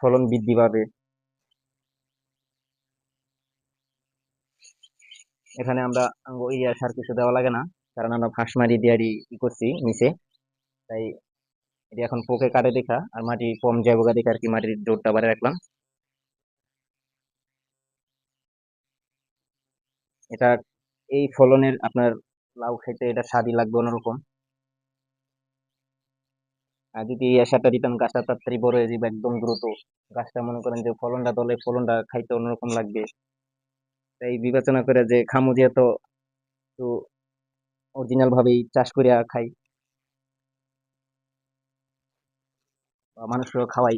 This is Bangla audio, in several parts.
ফলন বৃদ্ধি পাবে। এখানে আমরা ইউরিয়া সার কিছু দেওয়া লাগে না, কারণ আমরা ফাঁস মারি দিয়ারই ই করছি নিচে। তাই এটা এখন পোকে কাটে দেখা আর মাটি কম যাবো গা দেখে আর কি মাটির জোরটা বাড়ে রাখলাম। এটা এই ফলনের আপনার লাউ খেতে এটা স্বাদই লাগবে অন্যরকম। আর যদি এই সারটা দিতাম গাছটা তাড়াতাড়ি বড় হয়ে যাবে একদম দ্রুত। গাছটা মনে করেন যে ফলনটা দলে ফলনটা খাইতে অন্যরকম লাগবে। তাই বিবেচনা করে যে খামু দিয়ে তো একটু অরিজিনাল ভাবেই চাষ করিয়া খাই বা মানুষকেও খাওয়াই।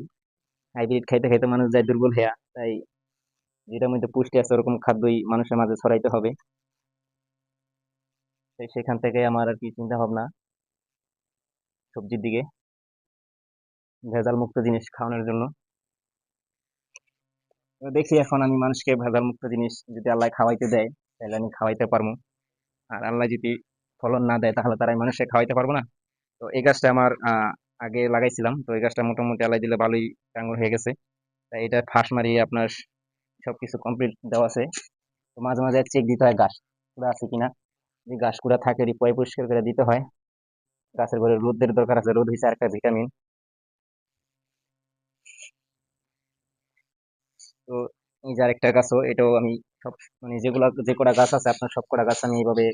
হাইব্রিড খাইতে খাইতে মানুষ যায় দুর্বল হইয়া। তাই যেটার মধ্যে পুষ্টি আছে ওরকম খাদ্যই মানুষের মাঝে ছড়াইতে হবে। তাই সেখান থেকে আমার আর কি চিন্তা ভাবনা সবজির দিকে, ভেজাল মুক্ত জিনিস খাওয়ানোর জন্য। তো দেখি এখন আমি মানুষকে ভেজাল মুক্ত জিনিস যদি আল্লাহ খাওয়াইতে দেয় তাহলে আমি খাওয়াইতে পারবো। আর আল্লাহ যদি ফলন না দেয় তাহলে তারা মানুষকে খাওয়াইতে পারবো না। তো এই গাছটা আমার আগে লাগাইছিলাম, তো এই গাছটা মোটামুটি আল্লাহ দিলে ভালোই টাঙ্গুর হয়ে গেছে। তাই এটা ফাঁস মারিয়ে আপনার সবকিছু কমপ্লিট দেওয়া আছে। তো মাঝে মাঝে চেক দিতে হয় ঘাস কুড়া আছে কিনা। যদি ঘাস কুড়া থাকে রিপয় পরিষ্কার করে দিতে হয়। গাছের ঘরে রোদের দরকার আছে, রোদ হচ্ছে একটা ভিটামিন। তো এই যে আরেকটা গাছও এটাও আমি সব মানে যেগুলা যে কটা গাছ আছে আপনার সব কটা গাছ আমি এইভাবে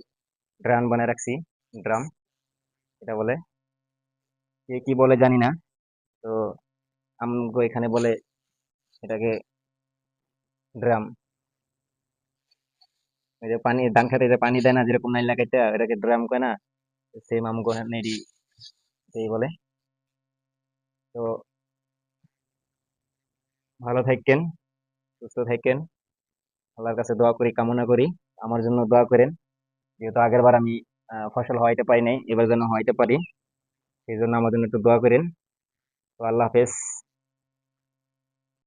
ড্রাম বানায় রাখছি। ড্রাম এটা বলে, কে কি বলে জানি না। তো আমগো এখানে বলে এটাকে ড্রাম। ওই যে পানি ধান খেতে যে পানি দেয় না যেরকম লাইন লাগাইতে এটাকে ড্রাম কয় না, সেম আমগো নেডি এই বলে। তো ভালো থাকেন, সুস্থ থাকেন, আল্লাহর কাছে দোয়া করি, কামনা করি আমার জন্য দোয়া করেন। যেহেতু আগের বার আমি ফসল হওয়াইতে পারি নাই, এবার যেন হওয়াইতে পারি, সেই জন্য আমার জন্য একটু দোয়া করেন। তো আল্লাহ হাফেজ।